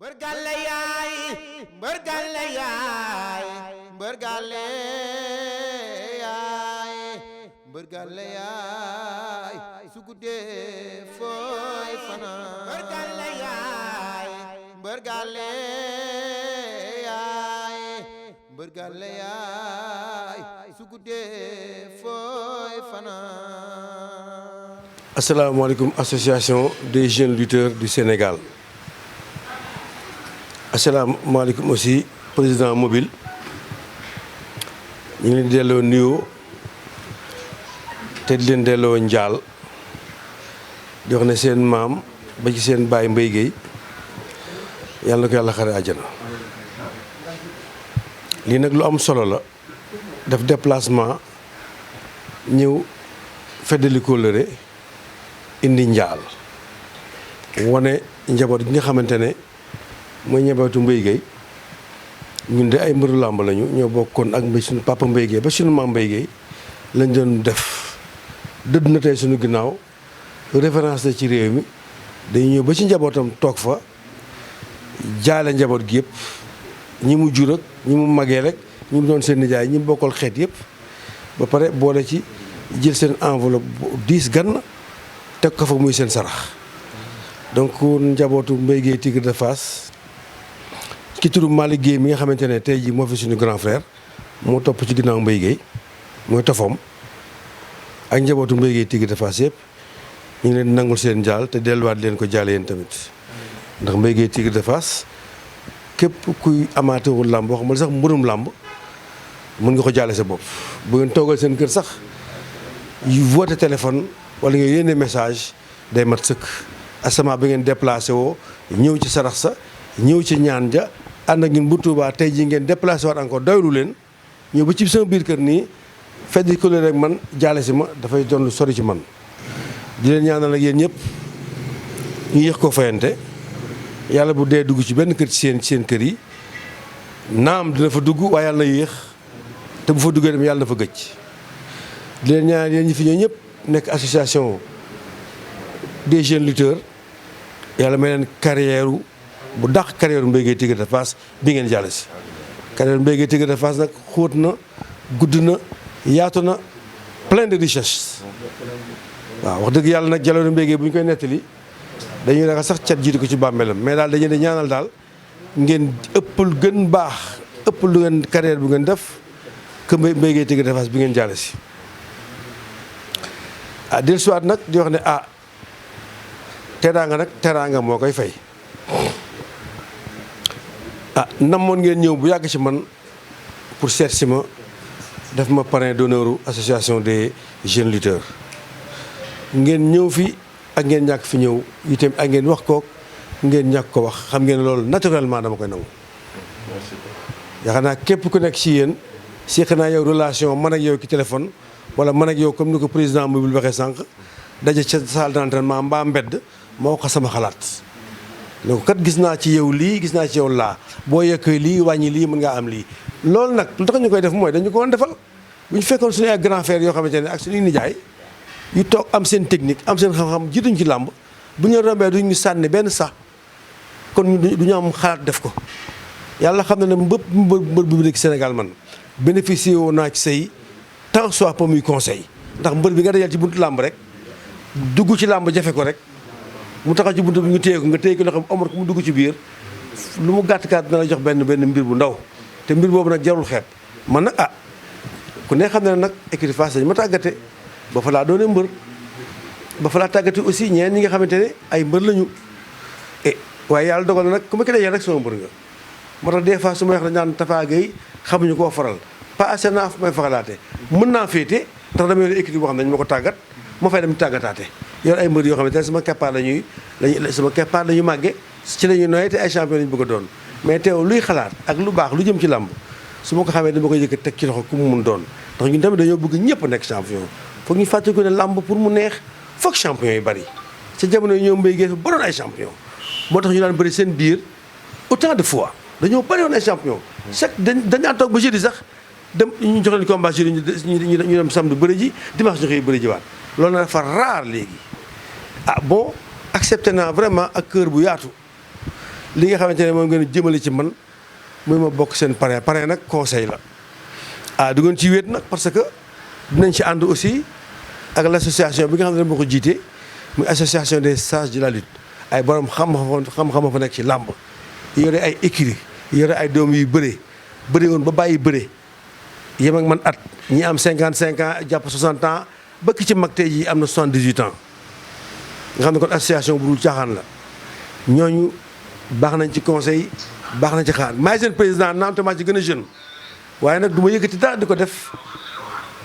mbër gàlle yaay mbër gàlle yaay mbër gàlle yaay mbër gàlle yaay su guddee fooy fanaan mbër gàlle yaay mbër gàlle yaay mbër gàlle yaay su guddee fooy fanaan. Asalaamaaleykum association des jeunes lutteurs du Sénégal. Asalaamaaleykum aussi président mobile ñu ngi leen di delloo nuyoo te di leen delloo njaal di wax ne seen maam ba ci seen baay Mbaye Guèye yàlla na ko yàlla xare àjjana. lii nag lu am solo la def déplacement ñëw feddali kóllëre indi njaal wane njaboot gi nga xamante ne mooy ñebatu Mbaye Guèye ñun de ay mbëru làmb lañu ñoo bokkoon ak suñu papa Mbaye Guèye ba suñu maam Mbaye Guèye lañ doon def dëdd na tey suñu ginnaaw référence la ci réew mi dañu ñëw ba ci njabootam toog fa jaale njaboot gi yëpp ñi mu jur ak ñi mu magee rek ñi mu doon seen nijaay ñi mu bokkal xeet yëpp ba pare boole ci jël seen enveloppe bu 10 gann teg ko fa muy seen sarax donc njabootu Mbaye Guèye Tigre de Fass ci turu Malick Guèye mi nga xamante ne tey jii moo fi suñu grand frère moo topp ci ginnaaw Mbaye Guèye mooy tofam ak njabootu Mbaye Guèye Tigre de Fass yëpp ñu ngi leen nangul seen jaal te delluwaat leen ko jaale yéen tamit ndax Mbaye Guèye Tigre de Fass képp kuy amateuru làmb wax ma sax mbërum làmb mën nga ko jaale sa bopp. bu ngeen toogal seen kër sax yu woote téléphone wala nga yéene message day mat sëkk asama bi ngeen déplacé woo ñëw ci sarax sa ñëw ci ñaan ja ànd ak ñun bu Tuubaa tey jii ngeen déplacé waat encore doylu leen ñëw ba ci sama biir kër nii feddi ko rek man jaale si ma dafay doon lu sori ci man. di leen ñaanal ak yéen ñëpp ñu yéex koo fayante yàlla bu dee dugg ci benn kër ci seen kër yi naam dina fa dugg waaye yàlla na yéex te bu fa duggee dem yàlla na fa gëj. di leen ñaanal yéen ñi fi ñëw ñëpp nekk association des jeunes lutteurs yàlla may leen carrière bu dàq carrière Mbaye Guèye Tigre de Fass bi ngeen jàll si. carrière Mbaye Guèye Tigre de Fass nag xóot na gudd na yaatu na plein de richesse waaw wax dëgg yàlla nag jaloore Mbaye Guèye bu ñu koy nettali dañuy ragal sax cat jiitu ko ci bàmmeelam mais daal dañu di ñaanal daal ngeen ëppal gën baax ëpp lu ngeen carrière bu ngeen def que Mbaye Guèye Tigre de Fass bi ngeen jàll si. dellusiwaat nag di wax ne teraanga moo koy fay namoon ngeen ñëw bu yàgg ci man pour seet si ma def ma parrain d'honneur association des jeunes lutteurs ngeen ñëw fi ak ngeen ñàkk fi ñëw itam ak ngeen wax kook ngeen ñàkk ko wax xam ngeen loolu naturellement dama koy nangu. yaakaar naa képp ku nekk ci yéen seq naa yow relation man ak yow ki téléphone wala man ak yow comme ni ko président mobile waxee sànq daje ca salle d'entraînement mbaa mbedd ma wax ko sama xalaat. donc kat gis naa ci yow lii gis naa ci yow laa boo yekkee lii wàññi lii mën ngaa am lii. loolu nag lu tax ñu koy def mooy dañu ko woon defal bu ñu fekkoon suñu ay grand frère yoo xamante ne ak suñuy nijaay yu toog am seen technique am seen xam-xam jiituñ ci làmb bu ñu rombee duñ ñu sànni benn sax kon du ñu am xalaat def ko. yàlla xam na ne mbër bi nekk Sénégal man bénéficié woo naa ci say tant soit pas muy conseil ndax mbër bi nga dajal ci buntu làmb rek dugg ci làmb jafe ko rek. mu taxaw ci buntu bi ñu téye ko nga téye ko loxo Omar ko mu dugg ci biir lu mu gàtt gàtt dina la jox benn mbir bu ndaw te mbir boobu nag jarul xeeb man nag ku ne xam ne nag écurie Fass dañu ma tàggate ba fa laa doone mbër ba fa laa tàggate aussi ñeen ñi nga xamante ne ay mbër lañu waaye yàlla dogal na nag ku ma ki dajee rek sama mbër nga moo tax des fois su ma wax dañ naan Tafa Gueye xamuñu koo faral pas assez naa fu may faralaate mën naa féete ndax dama yore écurie boo xam ne dañu ma ko tàggat ma fay dem tàggataate yor ay mbër yoo xamante ne sama keppaar la ñuy màgge ci la ñuy noyee te ay champion lañu bëgg a doon mais teew luy xalaat ak lu baax lu jëm ci làmb su ma ko xamee dama koy yëkkat teg ci loxo ku mu mun doon ndax ñun tamit dañoo bëgg ñëpp nekk champion foog ñu fàttali ko ne làmb pour mu neex foog champion yi bari ca jamono yi ñoom Mbaye Guèye ba doon ay champion moo tax ñu daan bëri seen biir autant de fois dañoo bëri woon ay champion dañ daan toog ba jeudi sax dem ñu jox leen combat jeudi ñu dem samedi bëri ji dimanche ñu xëy bëri ji waat loolu na dafa rare léegi bon accepté naa vraiment ak cœur bu yaatu li nga xamante ne moom ngeen jëmale ci man muy ma bokk seen parrain nag conseil la du ngeen ci wéet nag parce que dinañ ci ànd aussi ak l' association bi nga xam ne moo ko jiite muy association des sages de la lutte ay borom xam-xam fa nekk ci làmb yore ay écurie yore ay doom yuy bëre woon ba bàyyi bëre yem ak man at ñi am 55 ans jàpp 60 ans ba ki ci mag tey jii am na 78 ans nga xam ne kon association bu dul caaxaan la ñooñu baax nañ ci conseil baax nañ ci xaar maay seen président naam te maa ci gën a jeune waaye nag du ma yëkkati dara di ko def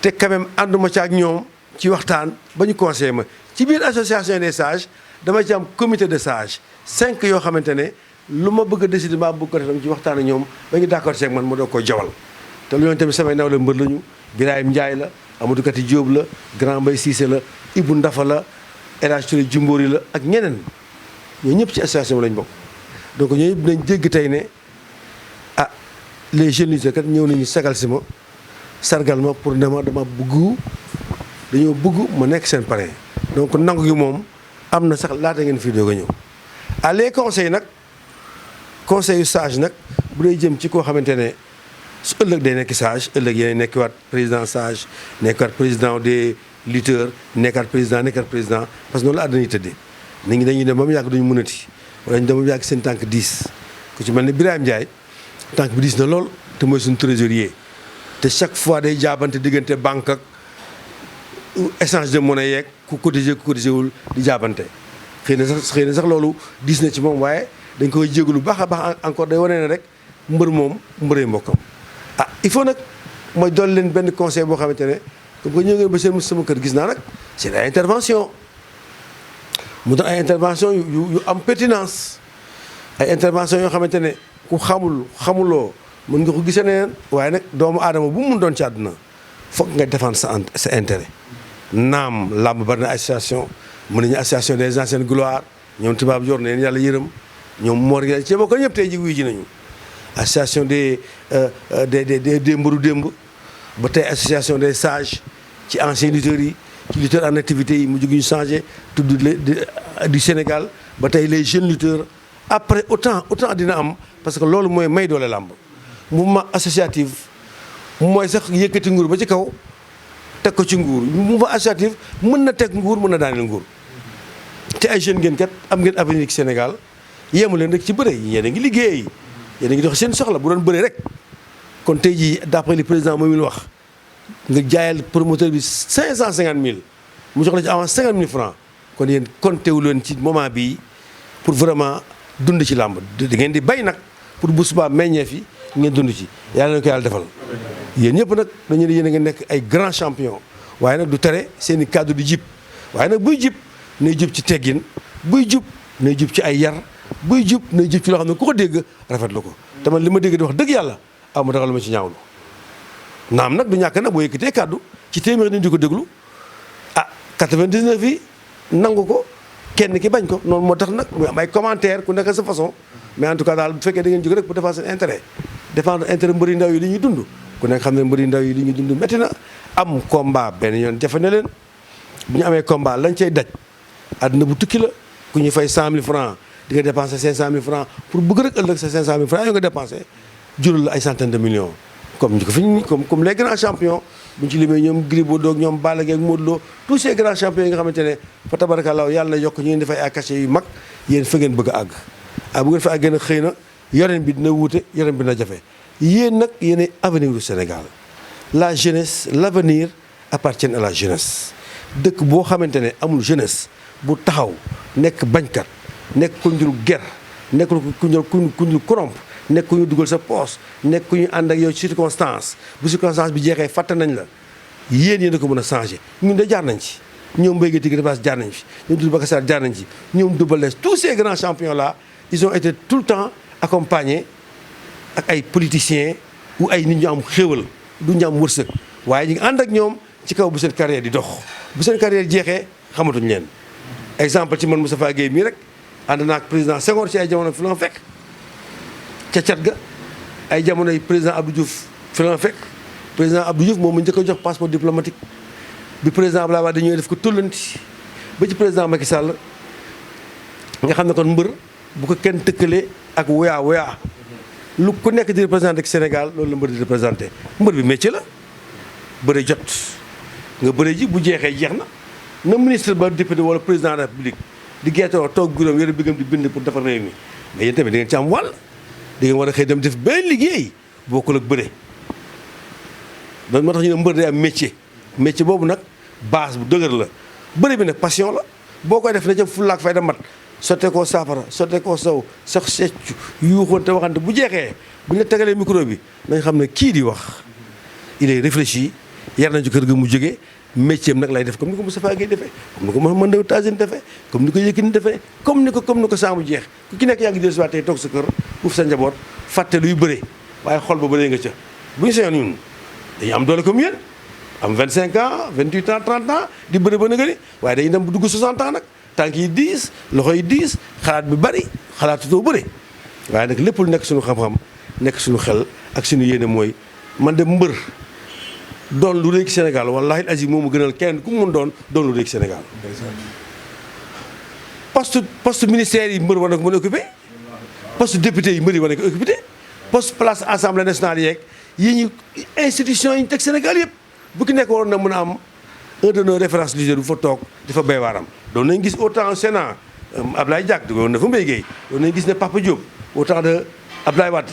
te quand même ànduma ci ak ñoom ci waxtaan ba ñu conseillé ma ci biir association des sages dama ci am comité de sages 5 yoo xamante ne lu ma bëgg a décider maa bëgg ko def dama ci waxtaan ak ñoom ba ñu d'accord ci ak man ma doog ko jawal te lu ñoom tamit samay nawle mbër lañu Birahim Ndiaye la Amadou Kati Diop la Grand Mbaye Cissé la Ibou Ndafa la El Hadj Touré Jumbóori la ak ñeneen ñoo ñëpp ci association bi lañ bokk donc ñooñu ñëpp dinañ dégg tey ne les jeunes lutteurs kat ñëw nañu sagal si ma sargal ma pour ne ma dañoo bëgg ma nekk seen parrain donc nangu gi moom am na sax laata ngeen fii doog a ñëw les conseils nag conseil yu sage nag bu dee jëm ci koo xamante ne su ëllëg day nekk sage ëllëg yéen nekkiwaat président sage nekkaat président des lutteurs nekkaat président parce que noonu la àddina yi tëddee nit ñi dañuy dem ba mu yàgg duñu mënati wala ñu dem ba mu yàgg seen tànk diis ku ci mel ni Birahim Ndiaye tànk bi diis na lool te mooy suñu trésorier te chaque fois day jaabante diggante banque ak échange de monnaie yeeg ku cotisé wul di jaabante xëy na sax loolu diis na ci moom waaye dañ koy jégalu lu baax a baax encore day wane ne rek mbër moom mbëree mbokkam il faut nag mooy dool leen benn conseil boo xamante ne comme que ñëw ngeen ba seen sama kër gis naa nag c'est ay intervention mu doon ay intervention yu am pertinence ay intervention yoo xamante ne ku xamuloo mën nga ko gisee neneen waaye nag doomu aadama bu mu mun doon ci àdduna foog nga défendre sa intérêt naam làmb bari na association mën nañu association des anciennes gloires ñoom tubaab jor neen yàlla yërëm ñoom moor gi ci bokk ñëpp tey ji wuyu ji nañu association des mbëru démb ba tey association des sages ci anciens lutteurs yi ci lutteurs en activité yi mu jóg ñu changé tudd du Sénégal ba tey les jeunes lutteurs après autant dina am parce que loolu mooy may doole làmb mouvement associatif mooy sax yëkkati nguur ba ci kaw teg ko ci nguur mouvement associatif mën na teg nguur mën na daaneel nguur te ay jeunes ngeen kat am ngeen avenir ci Sénégal yéemu leen rek ci bëre yéen a ngi liggéey yéen a ngi dox seen soxla bu doon bëre rek kon tey jii d'après li président mooy mi wax nga jaayal promoteur bi 550 000 mu jox la ci avance 50 000 francs kon yéen compté wu leen ci moment bii pour vraiment dund ci làmb da ngeen di bay nag pour bu subaa meññeef yi ngeen dund ci yàlla na ko yàlla defal yéen ñëpp nag dañu ne yéen a ngi nekk ay grand champion waaye nag du tere seen i cadre di jib waaye nag buy jib nay jub ci teggin buy jub nay jub ci ay yar buy jub nay jub ci loo xam ne ku ko dégg rafetlu ko te man li ma dégg di wax dëgg yàlla aw ma dara lu ma ci ñaawlu naam nag du ñàkk nag boo yëkkatee kàddu ci téeméer nit di ko déglu 99 yi nangu ko kenn ki bañ ko noonu moo tax nag muy am ay commentaire ku nekk sa façon mais en tout cas daal bu fekkee da ngeen jóg rek pour défendre seen intérêt défendre intérêt mbëri ndaw yi li ñuy dund ku nekk xam ne mbëri ndaw yi li ñuy dund métti na am combat benn yoon jafe na leen bu ñu amee combat lañ cay daj àdduna bu tukki la ku ñuy fay 100 000 francs di nga dépensé 500 000 francs pour bëgg rek ëllëg sa 500 000 francs yoo nga dépensé jural la ay centaines de millions comme ñu ko fi comme les grands champions bu ñu ci limee ñoom Gris Bordeaux ñoom Balla Gaye ak Modou Lo tous ces grands champions yi nga xamante ne fa tabarakallah yàlla na yokk ñu ngeen dafay ay cachet yu mag yéen fa ngeen bëgg a àgg bu ngeen fa àggee nag xëy na yoreen bi dina wuute yoreen bi dina jafe yéen nag yéen avenir du Sénégal la jeunesse l'avenir appartient à la jeunesse dëkk boo xamante ne amul jeunesse bu taxaw nekk bañkat nekk ku ñu ger nekk ku ñu corrompre nekk ku ñu dugal sa poche nekk ku ñu ànd ak yow ci circonstance bu circonstance bi jeexee fàtte nañ la yéen a ko mën a changé ñun de jaar nañ ci ñoom Mbaye Guèye Tigre jaar nañ fi ñoom Doudou Bakassar jaar nañ ci ñoom Double Less tous ces grands champions là ils ont été tout le temps accompagnés ak ay politiciens ou ay nit ñu am xéewal du ñu am wërsëg waaye ñu ngi ànd ak ñoom ci kaw bu seen carrière di dox bu seen carrière jeexee xamatuñ leen exemple ci man Moustapha Guèye mii rek ànd naa ak président Senghor ci ay jamono fi la fekk ca cat ga ay jamono yi président Abdou Diouf fi la fekk président Abdou Diouf moom mu njëkk a jox passeport diplomatique bi président Abdoulaye Wade dañuy def ko tollanti ba ci président Macky Sall nga xam ne kon mbër bu ko kenn tëkkale ak woyaa lu ku nekk di représenté Sénégal loolu la mbër di représenté mbër bi métier la bëre jot nga bëre ji bu jeexee jeex na ministre ba député wala président de la République di geetoo toog guróom yore bigam di bind pour defar réew mi mais yéen tamit da ngeen ci am wàll da ngeen war a xëy dem def benn liggéey bokkul ak bëre donc moo tax ñu ne mbër day am métier boobu nag base bu dëgër la bëre bi nag passion la boo koy def na ca fullaak fayda mat sotte koo saafara sotte koo saw sax seccu yuuxoon te waxante bu jeexee bu ñu la tegalee micro bi nañ xam ne kii di wax il est réfléchi yar nañ ci kër ga mu jógee métier am nag lay def comme ni ko Moustapha Guèye defee comme ni ko Mouhamed Ndao Tyson defee comme ni ko Yékini defee comme ni ko saamu jeex ku ci nekk yaa ngi dellusiwaat tey toog sa kër uuf sa njaboot fàtte luy bëre waaye xol ba bëree nga ca bu ñu seyoon ñun dañu am doole comme yéen am 25 ans 28 ans 30 ans di bëre ba nëgëri waaye dañuy dem bu dugg 60 ans nag tànk yi diis loxo yi diis xalaat bi bari xalaatutoo bëre waaye nag lépp lu nekk suñu xam-xam nekk suñu xel ak suñu yéene mooy man de mbër doon lu rëy ci Sénégal wallaahi azim moomu gënal kenn ku mu mën doon lu rëy ci Sénégal. poste ministère yi mbër war na ko mën a occupé poste député yi mbër yi war na ko occupé poste place assemblée nationale yeeg yi ñu institution yi ñu teg Sénégal yëpp bu ki nekk waroon na mën a am un de nos références leaders bu fa toog di fa béy waaram. doon nañ gis au temps Sénat Ablaye Diack duggoon na fa Mbaye Guèye doon nañ gis ne Papa Diop au temps de Ablaye Wade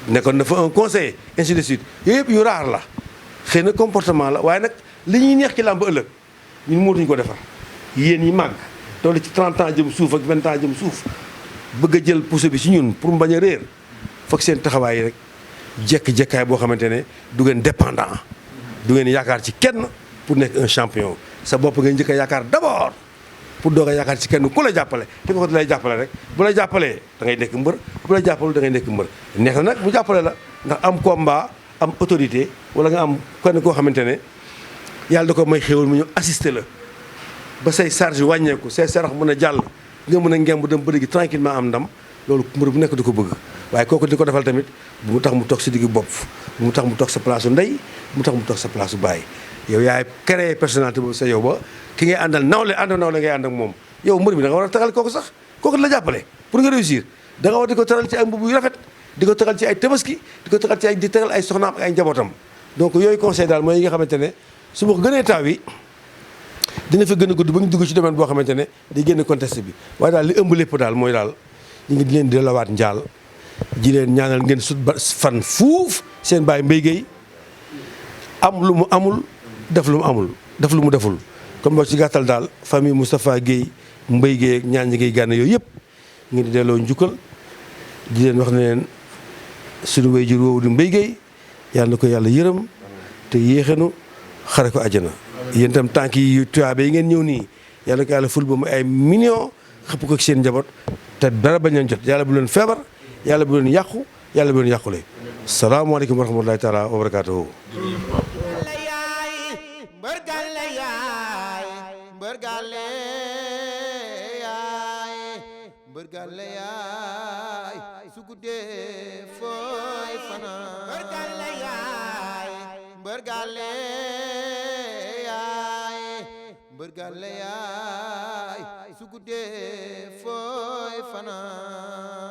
nekkoon na fa un conseiller ainsi de suite yooyu yëpp yu raar la. xëy na comportement la waaye nag li ñuy neex ci làmb ëllëg ñun mootuñu ko defar yéen yi màgg toll ci 30 ans jëm suuf ak 20 ans jëm suuf bëgg a jël pousse bi ci ñun pour mu bañ a réer foog seen taxawaay yi rek jekkaay boo xamante ne du ngeen dépendant du ngeen yaakaar ci kenn pour nekk un champion sa bopp nga njëkk a yaakaar d'abord pour doog a yaakaar ci kenn ku la jàppale te ko lay jàppale rek bu la jàppalee da ngay nekk mbër bu la jàppalu da ngay nekk mbër neex na nag bu jàppale la ndax am combat am autorité wala nga am kenn koo xamante ne yàlla da ko may xéwal mu ñu assister la ba say charge wàññeeku say sarax mën a jàll nga mën a ngemb dem bëri gi tranquillement am ndam loolu mbër bu nekk du ko bëgg waaye kooku di ko defal tamit bu mu tax mu toog si diggu bopp bu mu tax mu toog sa place su ndey bu mu tax mu toog sa place su baay yow yaay créé personnalité boobu sa yow ba ki ngay àndal nawle ngay ànd ak moom yow mbër bi da nga war a tagal kooku sax kooku la jàppale pour nga réussir da nga war di ko taral ci ay mbubb yu rafet di ko tagal ci ay tabaski di ko tagal ci ay di tagal ay soxnaam ak ay njabootam donc yooyu conseil daal mooy yi nga xamante ne su ma ko gënee taaw yi dina fa gën a gudd ba ñu dugg ci domaine boo xamante ne di génn contexte bi waaye daal li ëmb lépp daal mooy daal ñu ngi di leen delloowaat njaal ji leen ñaanal ngeen sut ba fan fuuf seen baay Mbaye Guèye am lu mu amul def lu mu amul def lu mu deful comme boo ci gàttal daal famille Moustapha Guèye Mbaye Guèye ak ñaan ñi ngay gànn yooyu yëpp ñu ngi di delloo njukkal di leen wax ne leen suñu waajur woowu di Mbaye Guèye yàlla na ko yàlla yërëm te yéexenu xare ko àjjana yéen itam tànk yi tuyaaba yi ngeen ñëw nii yàlla ko yàlla ful ba mu ay millions xëpp ko ci seen njaboot te dara bañ leen jot yàlla bu leen feebar yàlla bu leen yàqu yàlla bu leen yàqule salaamaaleykum wa rahmatulahi taala wa barakaatuhu mbërgale yaay su guddee fooy fanaan mbërgale yaay mbërgale yaay mbërgale yaay su guddee fooy fanaan